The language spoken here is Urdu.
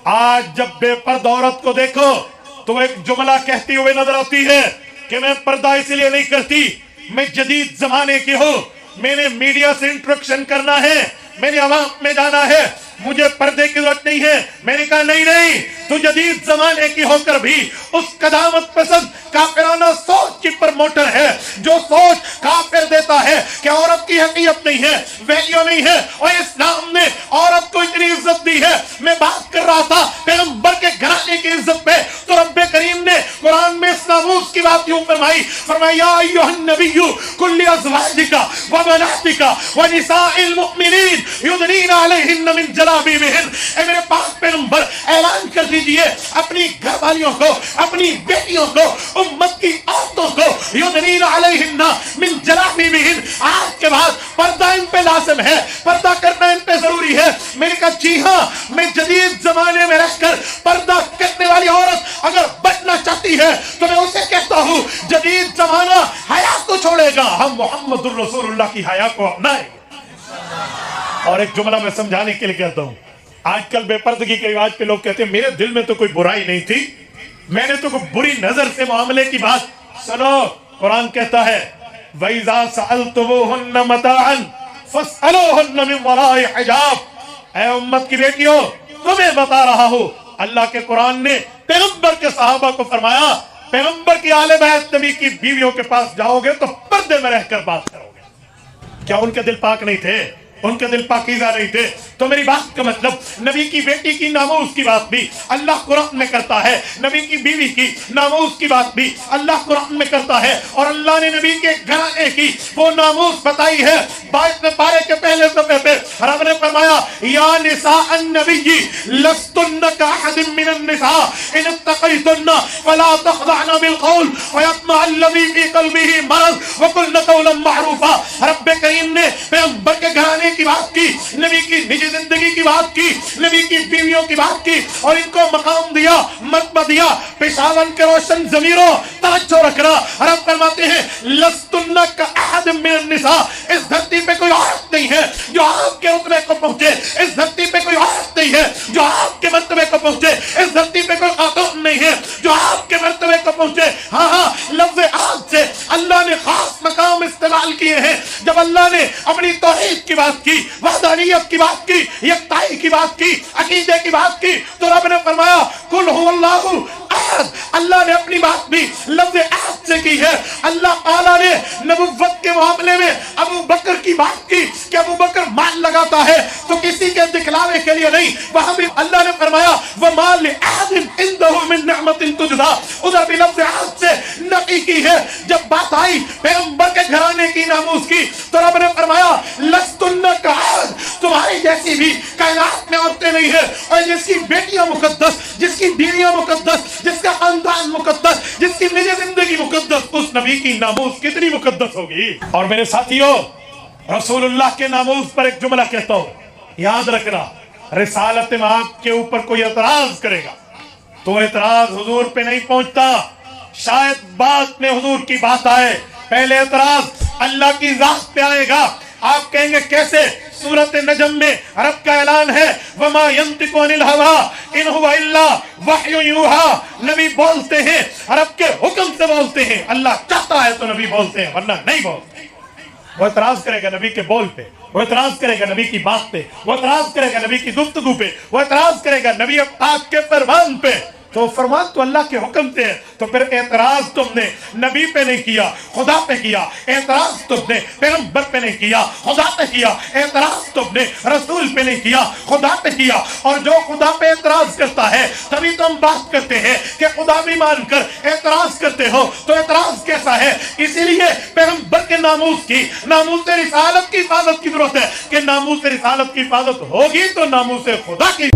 آج جب بے پردہ عورت کو دیکھو تو ایک جملہ کہتی ہوئے نظر آتی ہے کہ میں پردہ اس لیے نہیں کرتی، میں جدید زمانے کی ہوں، میں نے میڈیا سے انٹریکشن کرنا ہے، میں نے عوام میں جانا ہے، مجھے پردے کی ضرورت نہیں ہے۔ میں نے کہا نہیں، تو جدید زمانے کی ہو کر بھی اس قدامت پسند کافرانہ سوچ کی پرموٹر ہے، جو سوچ کافر دیتا ہے کہ عورت کی حقیقت نہیں ہے، ویلیو نہیں ہے، اور اسلام نے عورت کو اتنی عزت دی ہے۔ میں بات کر رہا تھا پیغمبر کے گھرانے کی عزت پہ، تو رب کریم نے قرآن میں اس ناموس کی بات یوں فرمائی یا ایھا النبی قل لازواجک وبناتک ونساء المؤمنین یدنین علیہن من جلابیبہن۔ اے میرے پاک پیغمبر اعلان کر دیجئے اپنی گھر والیوں کو، اپنی بیٹیوں کو، امت کی عورتوں کو، یدنین علیہن من جلابیبہن، آج کے بعد پردہ ان پہ لازم ہے، پردہ کرنا ان پہ ضروری ہے۔ میں نے کہا جی ہاں، میں جدید زمانے میں رہ کر پردہ کرنے والی عورت اگر بچنا چاہتی ہے تو میں اسے کہتا ہوں جدید زمانہ حیا کو چھوڑے گا، ہم محمد الرسول اللہ کی حیا کو اپنائیں گے۔ اور ایک جملہ میں سمجھانے کے لیے کہتا ہوں، آج کل بے پردگی کے رواج پہ لوگ کہتے ہیں میرے دل میں تو کوئی برائی نہیں تھی، میں نے تو کوئی بری نظر سے معاملے کی بات سنو۔ قرآن کہتا ہے وَإِذَا سَأَلْتُمُوهُنَّ مَتَاعًا فَاسْأَلُوهُنَّ مِنْ وَرَاءِ حِجَابٍ۔ اے امت کی بیٹیوں، تمہیں بتا رہا ہوں، اللہ کے قرآن نے پیغمبر کے صحابہ کو فرمایا پیغمبر کی آل بیت نبی کی بیویوں کے پاس جاؤ گے تو پردے میں رہ کر بات کرو گے۔ کیا ان کے دل پاک نہیں تھے؟ ان کے دل پاکیزہ نہیں تھے؟ تو میری بات کا مطلب نبی کی بیٹی کی ناموس کی بات بھی اللہ قرآن میں کرتا ہے، نبی کی بیوی کی ناموس کی بات بھی اللہ قرآن میں کرتا ہے، اور اللہ نے نبی کے گھرانے کی وہ ناموس بتائی ہے۔ 22 پارے کے پہلے صفحے پہ رب نے فرمایا یا نساء النبی لستن کاحد من النساء ان اتقیتن فلا تخضعن بالقول فیطمع الذی فی قلبہ مرض وقلن قولا معروفا۔ رب کریم نے پیغمبر کے گھرانے کی بات کی، نبی کی نجی زندگی کی بات کی، نبی کی بیویوں کی بات کی، اور ان کو مقام دیا، مرتبہ دیا۔ پشاون کے روشن ضمیروں توجہ رکھنا، رب فرماتے ہیں لستن کاحد من النساء، اس دھرتی پہ کوئی عورت نہیں ہے جو آپ کے رتبے کو پہنچے، اس دھرتی پہ کوئی عورت نہیں ہے جو آپ کے مرتبے کو پہنچے، اس دھرتی پہ کوئی خاتون نہیں ہے جو آپ کے مرتبے کو پہنچے۔ ہاں لفظ آج سے اللہ نے خاص مقام استعمال کیے ہیں۔ جب اللہ نے اپنی توحید کی بات کی، وحدانیت کی بات کی، یکتائی کی بات کی، عقیدے کی بات کی، تو رب نے فرمایا قل هو اللہ احد۔ اللہ نے اپنی بات بھی لفظ احد سے کی ہے۔ اللہ تعالیٰ نے نبوت کے معاملے میں ابو بکر کی بات کی کہ ابو بکر مال لگاتا ہے تو کسی کے دکھلاوے کے لیے نہیں، وہاں بھی اللہ نے فرمایا وَمَا لِأَحَدٍ عِندَهُ مِن نِعْمَةٍ تُجْزَىٰ، ادھر بھی لفظ احد سے نفی کی ہے۔ جب بات آئی پیغمبر کے گھرانے کی ناموس کی تو رب نے فرمایا لستن کاحد، تمہاری جیسی بھی کائنات میں عورتیں نہیں ہیں، اور جس کی بیٹیاں مقدس، جس کی بیویاں مقدس، جس کا خاندان مقدس، جس کی نجی زندگی مقدس، اس نبی کی ناموس کتنی مقدس ہوگی۔ اور میرے ساتھیوں، رسول اللہ کے ناموس پر ایک جملہ کہتا ہوں، یاد رکھنا، رسالت آپ کے اوپر کوئی اعتراض کرے گا تو اعتراض حضور پہ نہیں پہنچتا، شاید بعد میں حضور کی بات آئے، پہلے اعتراض اللہ کی ذات پہ آئے گا۔ آپ کہیں گے کیسے؟ سورۃ نجم میں رب کا اعلان ہے وما ينطق عن الهوى ان هو الا وحی یوحى، نبی بولتے ہیں رب کے حکم سے بولتے ہیں، اللہ چاہتا ہے تو نبی بولتے ہیں ورنہ نہیں بولتے۔ وہ اعتراض کرے گا نبی کے بول پہ، وہ اعتراض کرے گا نبی کی بات پہ، وہ اعتراض کرے گا نبی کی گفتگو پہ، وہ اعتراض کرے گا نبی پاک کے فرمان پہ۔ تو فرمان تو اللہ کے حکم سے ہے، تو پھر اعتراض تم نے نبی پہ نہیں کیا، خدا پہ کیا۔ اعتراض تم نے پیغمبر پہ نہیں کیا، خدا پہ کیا۔ اعتراض تم نے رسول پہ نہیں کیا، خدا پہ کیا۔ اور جو خدا پہ اعتراض کرتا ہے، تبھی تو ہم بات کرتے ہیں کہ خدا بھی مان کر اعتراض کرتے ہو تو اعتراض کیسا ہے۔ اسی لیے پیغمبر کے ناموس کی، ناموس رسالت کی حفاظت کی ضرورت ہے کہ ناموس رسالت کی حفاظت ہوگی تو ناموس خدا کی